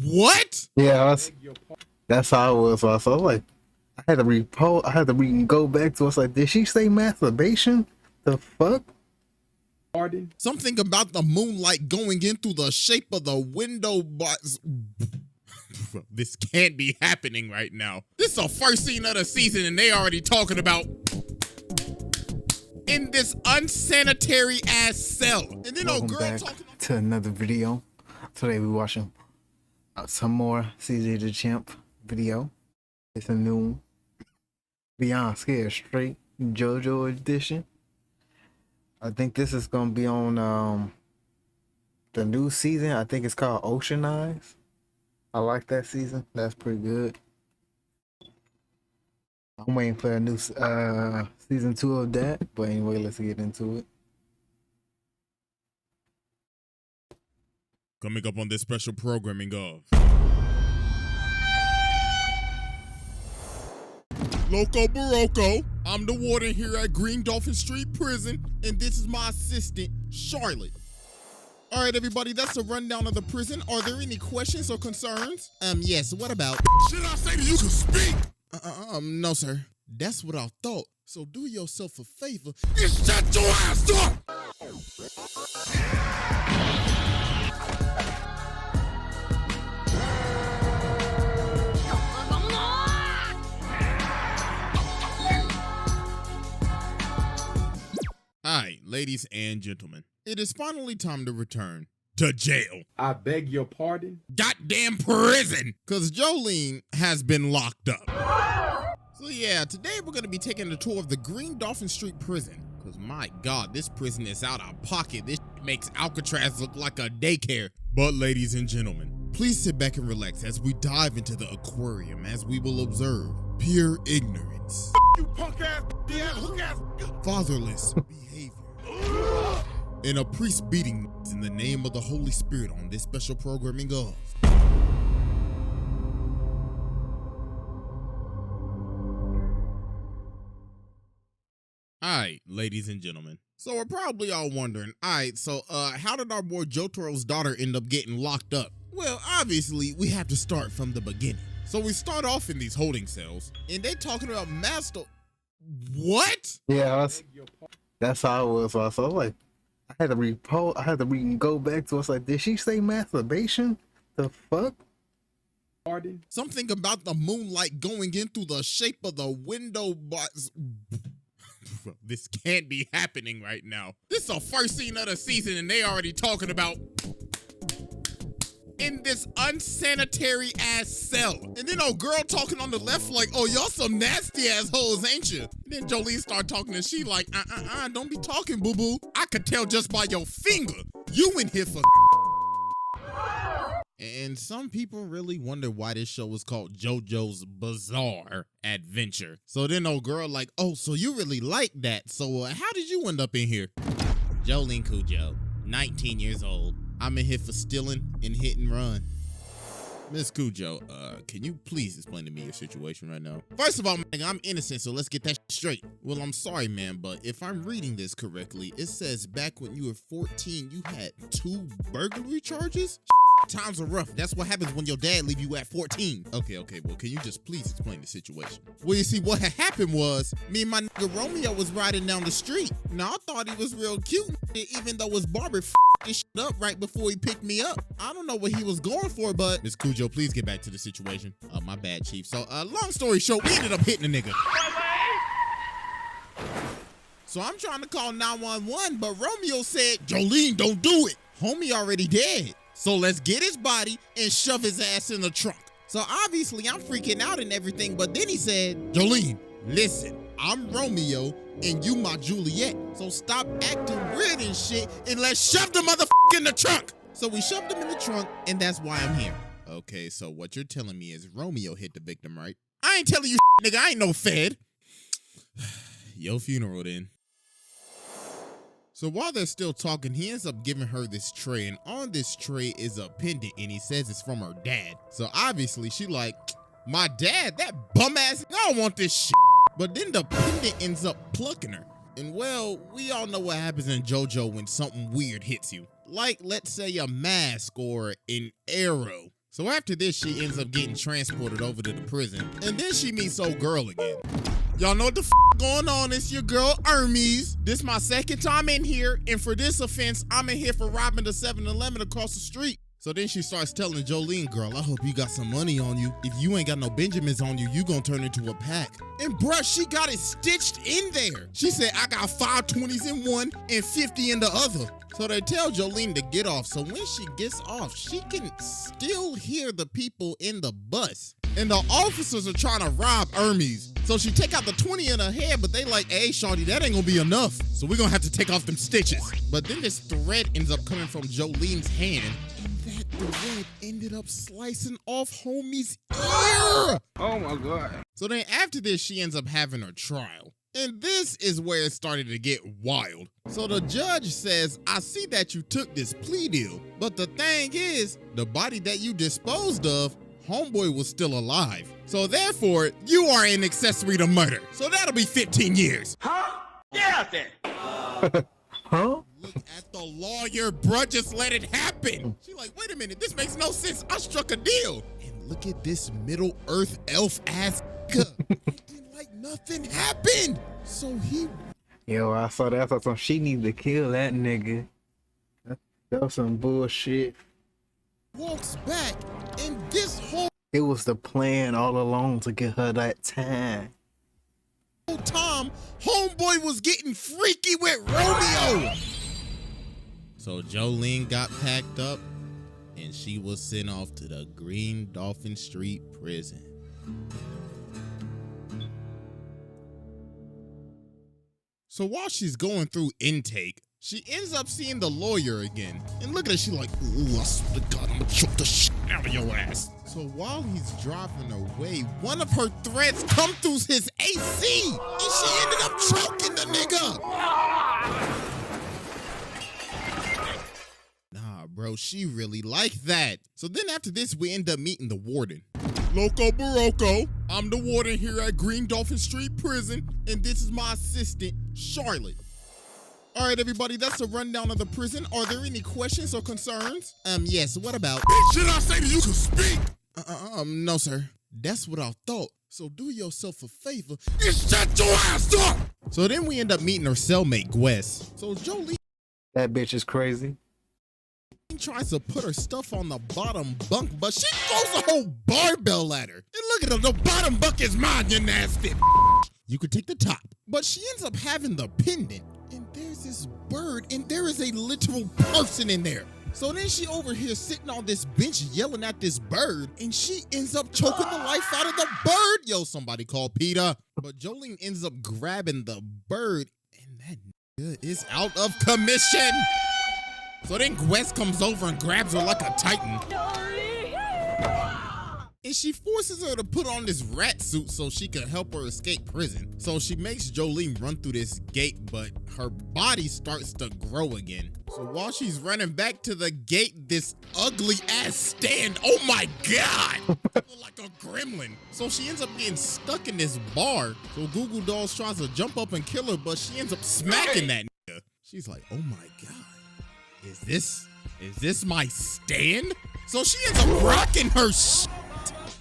What? Yeah, that's how it was. So I was like, I had to go back to. I was like, did she say masturbation? The fuck? Pardon? Something about the moonlight going in through the shape of the window box. This can't be happening right now. This is the first scene of the season and they already talking about in this unsanitary ass cell. And then Welcome back to another video. Today we're watching some more Cjdachamp video. It's a new Beyond Scared Straight JoJo edition. I think this is gonna be on the new season. I think it's called Ocean Eyes. I like that season. That's pretty good. I'm waiting for a new season 2 of that. But anyway, let's get into it. Coming up on this special programming of Loco Barocco. I'm the warden here at Green Dolphin Street Prison, and this is my assistant, Charlotte. All right, everybody, that's a rundown of the prison. Are there any questions or concerns? Yes, what about? Should I say that you can speak? No, sir. That's what I thought. So do yourself a favor and shut your ass up! Alright, ladies and gentlemen, it is finally time to return to jail. I beg your pardon? Goddamn prison! Cause Jolyne has been locked up. So yeah, today we're gonna be taking a tour of the Green Dolphin Street Prison. Cause my god, this prison is out of pocket. This makes Alcatraz look like a daycare. But ladies and gentlemen, please sit back and relax as we dive into the aquarium as we will observe pure ignorance. You punk ass, hook ass, fatherless behavior, and a priest beating in the name of the Holy Spirit on this special programming of Alright, ladies and gentlemen. So we're probably all wondering, alright, so how did our boy Jotaro's daughter end up getting locked up? Well, obviously, we have to start from the beginning. So we start off in these holding cells, and they talking about master. What? Yeah, that's how it was. So I was like, I had to go back to. I was like, did she say masturbation? The fuck? Pardon? Something about the moonlight going in through the shape of the window box. This can't be happening right now. This is the first scene of the season, and they already talking about in this unsanitary ass cell. And then old girl talking on the left like, oh, y'all some nasty ass hoes, ain't you? And then Jolyne start talking and she like, don't be talking, boo-boo. I could tell just by your finger. You in here for And some people really wonder why this show is called JoJo's Bizarre Adventure. So then old girl like, oh, so you really like that. So how did you end up in here? Jolyne Cujo, 19 years old. I'm in here for stealing and hit and run. Miss Cujo, can you please explain to me your situation right now? First of all, man, I'm innocent, so let's get that straight. Well, I'm sorry, man, but if I'm reading this correctly, it says back when you were 14, you had 2 burglary charges? Times are rough. That's what happens when your dad leave you at 14. Okay, well, can you just please explain the situation? Well, you see, what had happened was, me and my nigga Romeo was riding down the street. Now, I thought he was real cute, even though his barber this shit up right before he picked me up. I don't know what he was going for, but Miss Cujo, please get back to the situation. My bad, Chief. So, long story short, we ended up hitting the nigga. So I'm trying to call 911, but Romeo said, Jolyne, don't do it. Homie already dead. So let's get his body and shove his ass in the trunk. So obviously I'm freaking out and everything, but then he said, Jolyne, listen, I'm Romeo and you my Juliet. So stop acting weird and shit and let's shove the motherfucker in the trunk. So we shoved him in the trunk and that's why I'm here. Okay, so what you're telling me is Romeo hit the victim, right? I ain't telling you nigga, I ain't no fed. Your funeral then. So while they're still talking, he ends up giving her this tray, and on this tray is a pendant, and he says it's from her dad. So obviously she like, my dad, that bum ass, I don't want this shit. But then the pendant ends up plucking her. And well, we all know what happens in JoJo when something weird hits you. like let's say a mask or an arrow. So after this, she ends up getting transported over to the prison, and then she meets old girl again. Y'all know what the going on? It's your girl Hermes. This my second time in here, and for this offense, I'm in here for robbing the 7-Eleven across the street. So then she starts telling Jolyne, girl, I hope you got some money on you. If you ain't got no Benjamins on you, you gonna turn into a pack. And bruh, she got it stitched in there. She said, I got 5 20s in one and 50 in the other. So they tell Jolyne to get off. So when she gets off, she can still hear the people in the bus. And the officers are trying to rob Hermes. So she take out the 20 in her head, but they like, hey, shawty, that ain't gonna be enough. So we're gonna have to take off them stitches. But then this thread ends up coming from Jolyne's hand. And that thread ended up slicing off homie's ear. Oh my God. So then after this, she ends up having her trial. And this is where it started to get wild. So the judge says, I see that you took this plea deal, but the thing is, the body that you disposed of, homeboy was still alive. So therefore, you are an accessory to murder. So that'll be 15 years. Huh? Get out there. Huh? Look at the lawyer, bruh, just let it happen. She like, wait a minute, this makes no sense. I struck a deal. And look at this Middle Earth elf ass acting like nothing happened. So he... Yo, I saw that. I thought she needed to kill that nigga. That was some bullshit. walks back, and this whole It was the plan all along to get her that time. time, homeboy was getting freaky with Romeo. So Jolyne got packed up, and she was sent off to the Green Dolphin Street prison. So while she's going through intake, she ends up seeing the lawyer again. And look at her, she like, ooh, I swear to God, I'm gonna choke the shit out of your ass. So while he's driving away, one of her threads come through his AC, and she ended up choking the nigga. Nah, bro, she really liked that. So then after this, we end up meeting the warden. Loco Barocco, I'm the warden here at Green Dolphin Street Prison, and this is my assistant, Charlotte. All right, everybody, that's a rundown of the prison. Are there any questions or concerns? Yes, what about? Should I say that you can speak? No, sir. That's what I thought. So do yourself a favor and shut your ass up! So then we end up meeting her cellmate, Gwess. So Jolyne That bitch is crazy. tries to put her stuff on the bottom bunk, but she throws a whole barbell at her. And look at her, the bottom bunk is mine, you nasty. You could take the top. But she ends up having the pendant, and there's this bird, and there is a literal person in there. So then she over here sitting on this bench yelling at this bird, and she ends up choking the life out of the bird. Yo, somebody call PETA. But Jolyne ends up grabbing the bird, and that nigga is out of commission. So then Gwess comes over and grabs her like a titan. And she forces her to put on this rat suit so she can help her escape prison. So she makes Jolyne run through this gate, but her body starts to grow again. So while she's running back to the gate, this ugly ass stand, oh my God, like a gremlin. So she ends up getting stuck in this bar. So Google Dolls tries to jump up and kill her, but she ends up smacking that nigga. She's like, oh my God, is this my stand? So she ends up rocking her shit.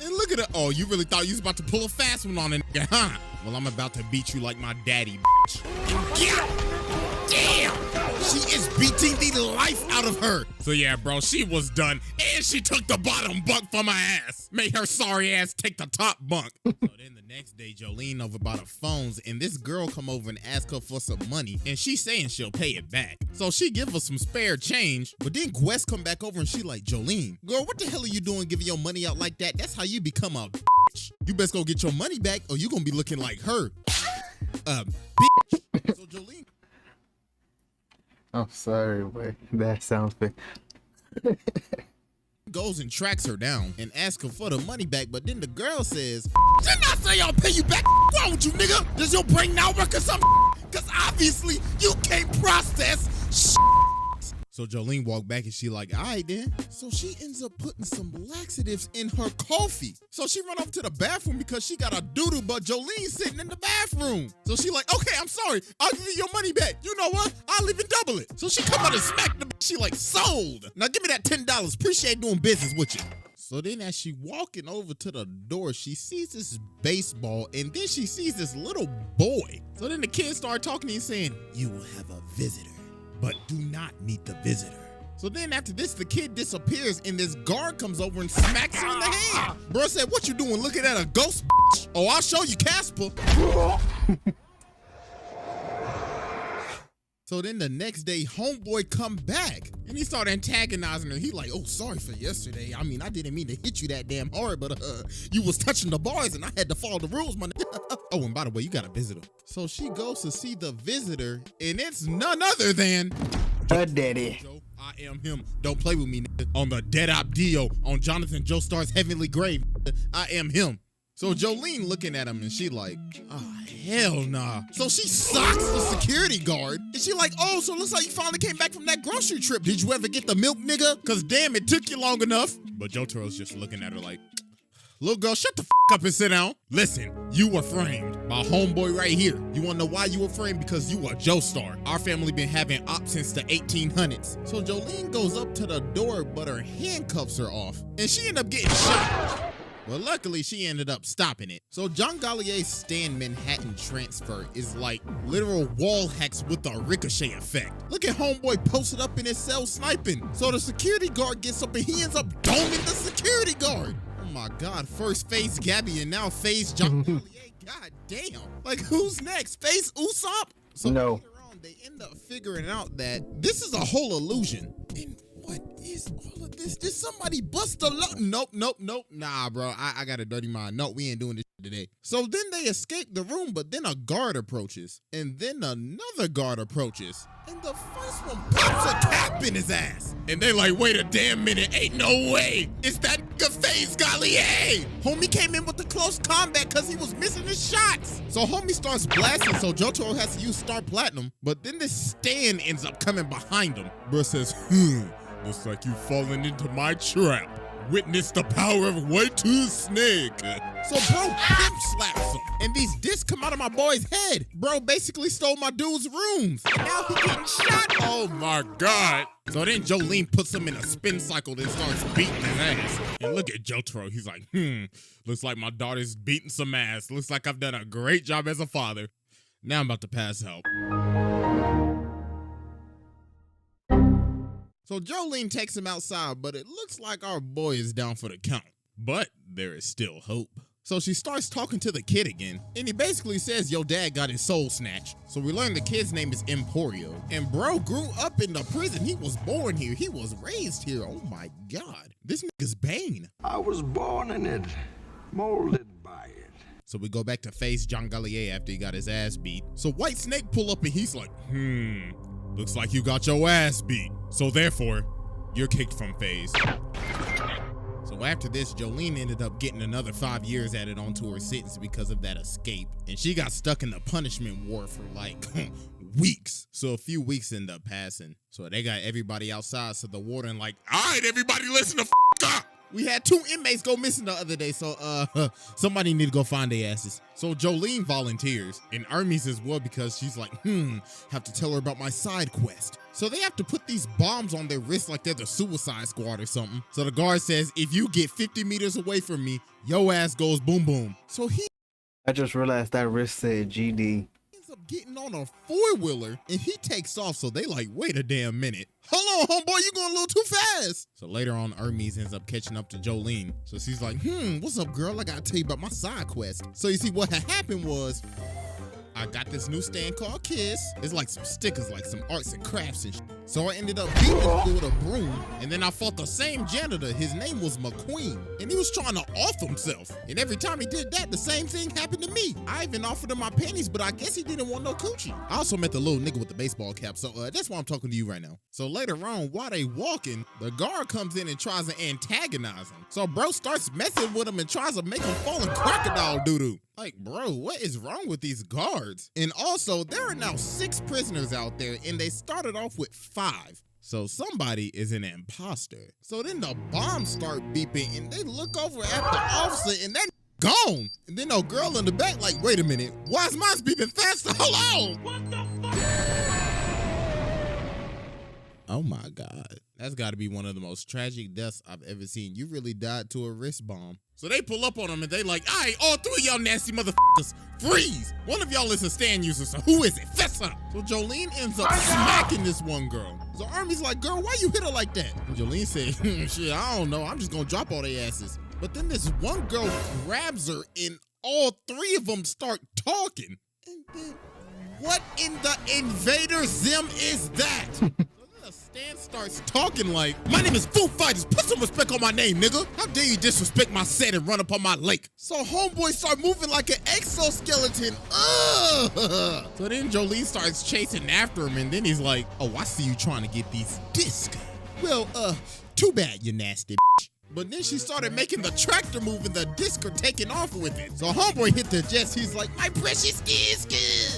And look at her. Oh, you really thought you was about to pull a fast one on a nigga, huh? Well, I'm about to beat you like my daddy, bitch. And damn! She is beating the life out of her. So yeah, bro, she was done. And she took the bottom bunk from my ass. Made her sorry ass take the top bunk. So then the next day, Jolyne over by the phones, and this girl come over and ask her for some money, and she's saying she'll pay it back. So she give her some spare change, but then Gwess come back over and she like, Jolyne, girl, what the hell are you doing giving your money out like that? That's how you become a bitch. You best go get your money back or you gonna be looking like her. Bitch. So Jolyne I'm sorry, but that sounds big. goes and tracks her down and asks her for the money back, but then the girl says, didn't I say I'll pay you back? What's wrong with you, nigga? Does your brain not work or something? Because obviously you can't process shit. So Jolyne walked back and she like, all right then. So she ends up putting some laxatives in her coffee. So she run up to the bathroom because she got a doodle, but Jolyne's sitting in the bathroom. So she like, okay, I'm sorry. I'll give you your money back. You know what? I'll even double it. So she come out and smack the bitch. She like, sold. Now give me that $10. Appreciate doing business with you. So then as she walking over to the door, she sees this baseball and then she sees this little boy. So then the kids start talking and saying, you will have a visitor, but do not meet the visitor. So then after this, the kid disappears and this guard comes over and smacks her in the hand. Bro said, what you doing looking at a ghost, bitch? Oh, I'll show you, Casper. So then the next day, homeboy come back and he started antagonizing her. He like, oh, sorry for yesterday. I mean, I didn't mean to hit you that damn hard, but you was touching the bars and I had to follow the rules, my nigga. Oh, and by the way, you got a visitor. So she goes to see the visitor and it's none other than her daddy. I am him. Don't play with me, nigga. On the Dead Op Dio, on Jonathan Joestar's Heavenly Grave, nigga. I am him. So Jolyne looking at him and she like, oh, hell nah. So she socks the security guard and she like, oh, so it looks like you finally came back from that grocery trip. Did you ever get the milk, nigga? Cause damn, it took you long enough. But Jotaro's just looking at her like, little girl, shut the up and sit down. Listen, you were framed by homeboy right here. You wanna know why you were framed? Because you were Joestar. Our family been having ops since the 1800s. So Jolyne goes up to the door, but her handcuffs are off and she ended up getting shot. Well, luckily, she ended up stopping it. So John Gollier's Stan Manhattan transfer is like literal wall hacks with a ricochet effect. Look at homeboy posted up in his cell sniping. So the security guard gets up and he ends up doming the security guard. Oh my God, first phase Gabby and now phase John Gollier. God damn. Like who's next? Phase Usopp? So no. Later on, they end up figuring out that this is a whole illusion. And what is all of this? Did somebody bust a lock? Nope. Nah, bro, I got a dirty mind. No, we ain't doing this today. So then they escape the room, but then a guard approaches. And then another guard approaches. And the first one pops a cap in his ass. And they like, wait a damn minute. Ain't no way. It's that nigga FaZe Gollier. Homie came in with the close combat because he was missing his shots. So homie starts blasting, so Jotaro has to use Star Platinum. But then this Stan ends up coming behind him. Bro says, looks like you've fallen into my trap. Witness the power of White Tooth Snake. So bro pimp slaps him. And these discs come out of my boy's head. Bro basically stole my dude's rooms. And now he getting shot. Oh my God. So then Jolyne puts him in a spin cycle and starts beating his ass. And look at Jotaro. He's like, looks like my daughter's beating some ass. Looks like I've done a great job as a father. Now I'm about to pass out. So Jolyne takes him outside, but it looks like our boy is down for the count. But there is still hope. So she starts talking to the kid again, and he basically says, yo, dad got his soul snatched. So we learn the kid's name is Emporio. And bro grew up in the prison. He was born here. He was raised here. Oh my God. This nigga's Bane. I was born in it, molded by it. So we go back to face John Gollier after he got his ass beat. So White Snake pull up and he's like, looks like you got your ass beat. So therefore, you're kicked from FaZe. So after this, Jolyne ended up getting another 5 years added onto her sentence because of that escape. And she got stuck in the punishment ward for like weeks. So a few weeks ended up passing. So they got everybody outside. So the warden like, all right, everybody listen the up. We had 2 inmates go missing the other day, so somebody need to go find their asses. So Jolyne volunteers, and Hermes as well because she's like, have to tell her about my side quest. So they have to put these bombs on their wrists like they're the Suicide Squad or something. So the guard says, if you get 50 meters away from me, your ass goes boom boom. So I just realized that wrist said GD. Ends up getting on a 4-wheeler and he takes off. So they like, wait a damn minute. Hold on, homeboy, you going a little too fast. So later on, Hermes ends up catching up to Jolyne. So she's like, what's up, girl? I gotta tell you about my side quest. So you see, what had happened was, I got this new stand called Kiss. It's like some stickers, like some arts and crafts and shit. So I ended up beating this dude with a broom, and then I fought the same janitor. His name was McQueen, and he was trying to off himself. And every time he did that, the same thing happened to me. I even offered him my pennies, but I guess he didn't want no coochie. I also met the little nigga with the baseball cap, so that's why I'm talking to you right now. So later on, while they walking, the guard comes in and tries to antagonize him. So bro starts messing with him and tries to make him fall in crocodile doo-doo. Like, bro, what is wrong with these guards? And also, there are now 6 prisoners out there, and they started off with 5. So somebody is an imposter. So then the bombs start beeping and they look over at the officer and that gone. And then no girl in the back like, wait a minute, why is mine beeping faster? Hold on. What the fuck? Oh my God. That's gotta be one of the most tragic deaths I've ever seen. You really died to a wrist bomb. So they pull up on him and they like, all right, all three of y'all nasty motherfuckers, freeze. One of y'all is a stand user, so who is it? Fess up. So Jolyne ends up smacking this one girl. So Army's like, girl, why you hit her like that? And Jolyne said, shit, I don't know. I'm just gonna drop all their asses. But then this one girl grabs her and all three of them start talking. And then what in the invader zim is that? Stan starts talking like, my name is Foo Fighters, put some respect on my name, nigga. How dare you disrespect my set and run up on my lake? So homeboy start moving like an exoskeleton. Ugh. So then Jolyne starts chasing after him and then he's like, oh, I see you trying to get these discs. Well, too bad, you nasty bitch. But then she started making the tractor move and the disc are taking off with it. So homeboy hit the jets. He's like, my precious disc.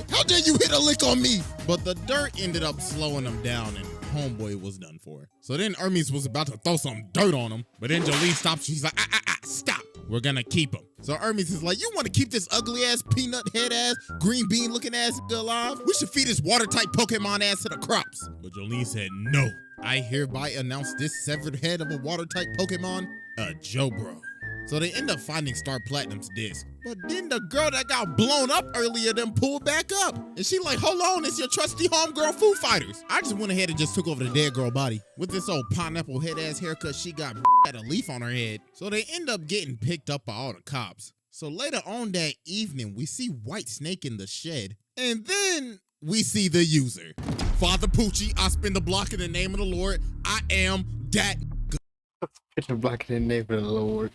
How dare you hit a lick on me? But the dirt ended up slowing him down and homeboy was done for. So then Hermes was about to throw some dirt on him. But then Jolyne stops. She's like, stop. We're gonna keep him. So Hermes is like, you want to keep this ugly ass, peanut head ass, green bean looking ass alive? We should feed this water type Pokemon ass to the crops. But Jolyne said, no. I hereby announce this severed head of a water type Pokemon, a JoBro. So they end up finding Star Platinum's disc. But then the girl that got blown up earlier then pulled back up. And she like, hold on, it's your trusty homegirl Foo Fighters. I just went ahead and just took over the dead girl body. With this old pineapple head ass haircut, she got had a leaf on her head. So they end up getting picked up by all the cops. So later on that evening, we see White Snake in the shed. And then we see the user. Father Poochie, I spin the block in the name of the Lord. I am that Spin the block in the name of the Lord.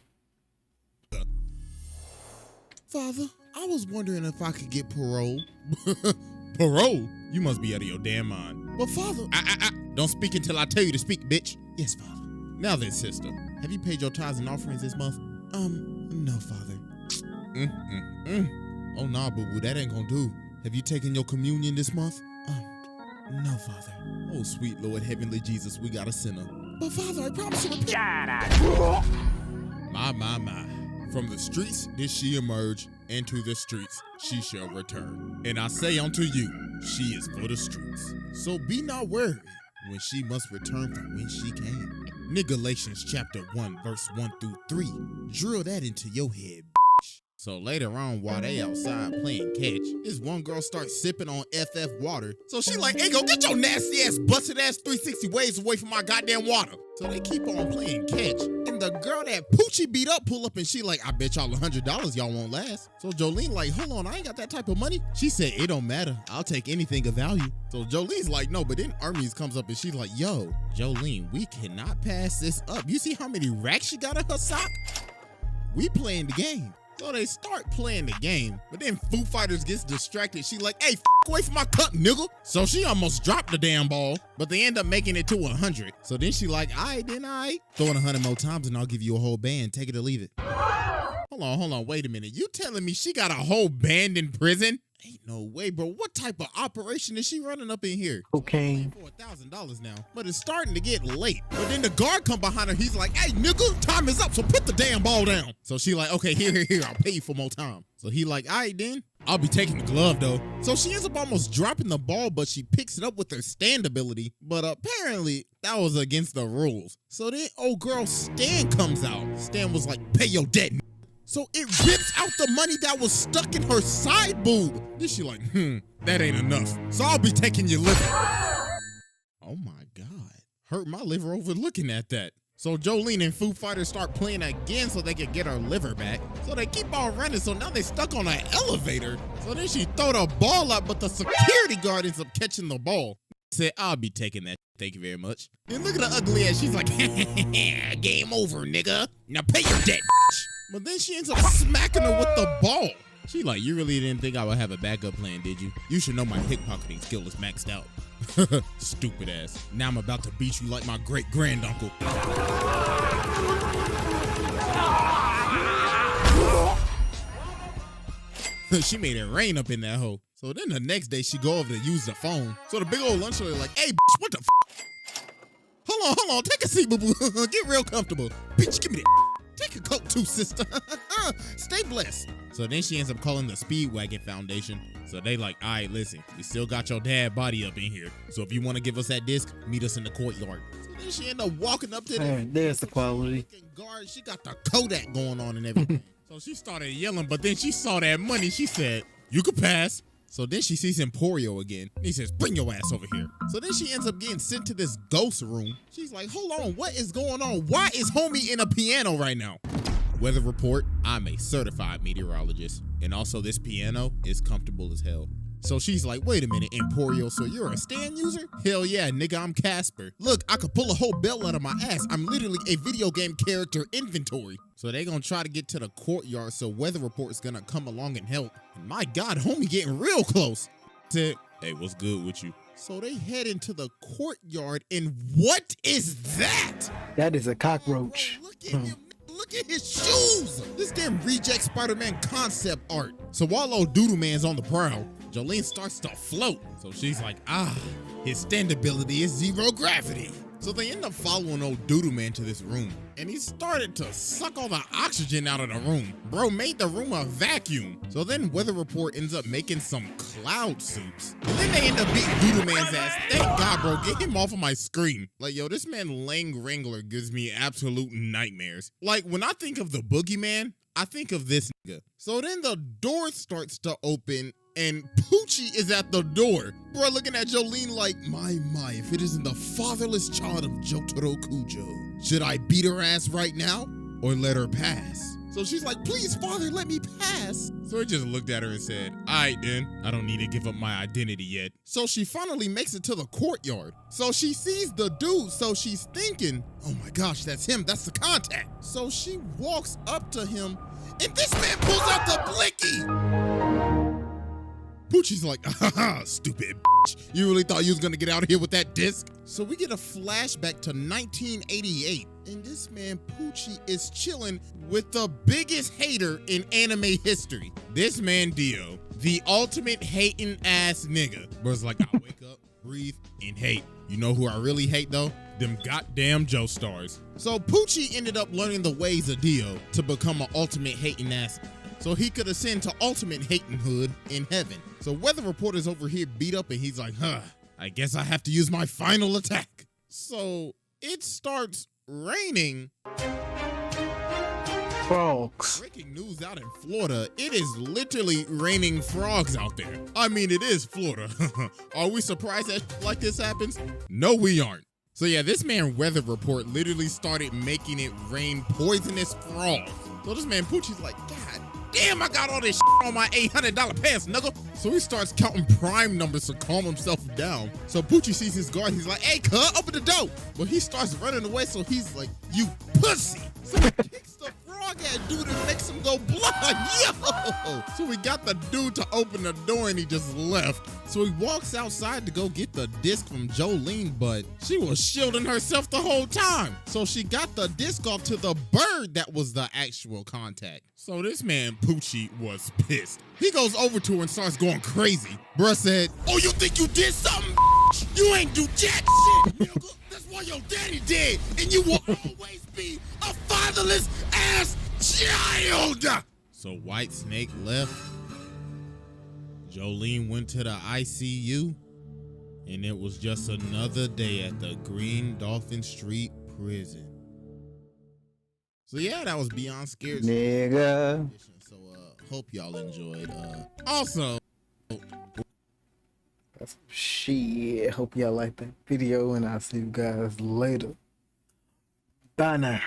Father, I was wondering if I could get parole. Parole? You must be out of your damn mind. But Father, don't speak until I tell you to speak, bitch. Yes, Father. Now then, sister, have you paid your tithes and offerings this month? No, Father. Oh, nah, boo-boo, that ain't gonna do. Have you taken your communion this month? No, Father. Oh, sweet Lord, heavenly Jesus, we got a sinner. But Father, I promise to repent. My. From the streets did she emerge, and to the streets she shall return. And I say unto you, she is for the streets. So be not worried when she must return from when she came. Galatians chapter 1, verse 1 through 3. Drill that into your head, bitch. So later on, while they outside playing catch, this one girl starts sipping on FF water. So she like, hey, go get your nasty ass, busted ass 360 waves away from my goddamn water. So they keep on playing catch. And the girl that Poochie beat up pull up and she like, I bet y'all $100 y'all won't last. So Jolyne like, hold on, I ain't got that type of money. She said, it don't matter. I'll take anything of value. So Jolene's like, no, but then Hermes comes up and she's like, yo, Jolyne, we cannot pass this up. You see how many racks she got in her sock? We playing the game. So they start playing the game, but then Foo Fighters gets distracted. She like, hey, away from my cup, nigga. So she almost dropped the damn ball, but they end up making it to 100. So then she like, all right, then I throw it 100 more times and I'll give you a whole band. Take it or leave it. Hold on, wait a minute. You telling me she got a whole band in prison? Ain't no way, bro. What type of operation is she running up in here? Cocaine. For $1,000 now, but it's starting to get late. But then the guard come behind her. He's like, hey, nigga, time is up, so put the damn ball down. So she like, okay, here, I'll pay you for more time. So he like, all right, then. I'll be taking the glove, though. So she ends up almost dropping the ball, but she picks it up with her stand ability. But apparently, that was against the rules. So then old girl Stan comes out. Stan was like, pay your debt. So it rips out the money that was stuck in her side boob. Then she like, that ain't enough. So I'll be taking your liver. Oh my God. Hurt my liver over looking at that. So Jolyne and Foo Fighters start playing again so they can get her liver back. So they keep on running, so now they stuck on an elevator. So then she throw the ball up, but the security guard ends up catching the ball. Said, I'll be taking that. Thank you very much. And look at the ugly ass. She's like, game over, nigga. Now pay your debt, bitch. But then she ends up smacking her with the ball. She like, you really didn't think I would have a backup plan, did you? You should know my pickpocketing skill is maxed out. Stupid ass. Now I'm about to beat you like my great granduncle. She made it rain up in that hole. So then the next day she go over to use the phone. So the big old lunch lady like, hey, bitch, what the f? hold on, take a seat, boo-boo. Get real comfortable. Bitch, give me that. Take a coat too, sister. Stay blessed. So then she ends up calling the Speedwagon Foundation. So they like, all right, listen, we still got your dad body up in here. So if you want to give us that disc, meet us in the courtyard. So then she end up walking up to Man, there's the quality. guard. She got the Kodak going on and everything. So she started yelling, but then she saw that money. She said, you could pass. So then she sees Emporio again. He says, bring your ass over here. So then she ends up getting sent to this ghost room. She's like, hold on, what is going on? Why is homie in a piano right now? Weather report, I'm a certified meteorologist. And also this piano is comfortable as hell. So she's like, wait a minute, Emporio, so you're a stand user? Hell yeah, nigga, I'm Casper. Look, I could pull a whole bell out of my ass. I'm literally a video game character inventory. So they gonna try to get to the courtyard, so weather report's gonna come along and help. And my God, homie getting real close. Said, hey, what's good with you? So they head into the courtyard, and what is that? That is a cockroach. Look at him. Look at his shoes. This damn reject Spider-Man concept art. So while old Doodle Man's on the prowl, Jolyne starts to float. So she's like, his standability is zero gravity. So they end up following old Doodle Man to this room, and he started to suck all the oxygen out of the room. Bro made the room a vacuum. So then Weather Report ends up making some cloud suits. And then they end up beating Doodle Man's ass. Thank God, bro, get him off of my screen. Like, yo, this man Lang Wrangler gives me absolute nightmares. Like, when I think of the boogeyman, I think of this nigga. So then the door starts to open, and Poochie is at the door. Bro, looking at Jolyne like, my, if it isn't the fatherless child of Jotaro Kujo. Should I beat her ass right now or let her pass? So she's like, please, father, let me pass. So he just looked at her and said, all right, then. I don't need to give up my identity yet. So she finally makes it to the courtyard. So she sees the dude, so she's thinking, oh my gosh, that's him. That's the contact. So she walks up to him, and this man pulls out the blicky. Poochie's like, stupid bitch. You really thought you was gonna get out of here with that disc? So we get a flashback to 1988, and this man Poochie is chilling with the biggest hater in anime history. This man Dio, the ultimate hating ass nigga. Bro's like, I wake up, breathe, and hate. You know who I really hate though? Them goddamn Joe stars. So Poochie ended up learning the ways of Dio to become an ultimate hating ass, so he could ascend to ultimate hatinghood in heaven. So Weather Reporter's over here beat up, and he's like, I guess I have to use my final attack. So it starts raining. Frogs. Breaking news out in Florida, it is literally raining frogs out there. I mean, it is Florida. Are we surprised that like this happens? No, we aren't. So yeah, this man Weather Report literally started making it rain poisonous frogs. So this man Poochie's like, God damn, I got all this shit on my $800 pants, nigga. So he starts counting prime numbers to calm himself down. So Poochie sees his guard. He's like, hey, cuz, open the door. But he starts running away. So he's like, you pussy. So he kicks the frog at dude and makes him go blind. Yo. So we got the dude to open the door, and he just left. So he walks outside to go get the disc from Jolyne, but she was shielding herself the whole time. So she got the disc off to the bird that was the actual contact. So this man Poochie was pissed. He goes over to her and starts going crazy. Bruh said, oh, you think you did something? You ain't do jack shit, nigga. That's why your daddy dead, and you will always be a fatherless ass child. So White Snake left. Jolyne went to the ICU, and it was just another day at the Green Dolphin Street prison. So yeah, that was Beyond Scared. Nigga. So hope y'all enjoyed. Also, That's shit. Hope y'all like that video, and I'll see you guys later. Bye now.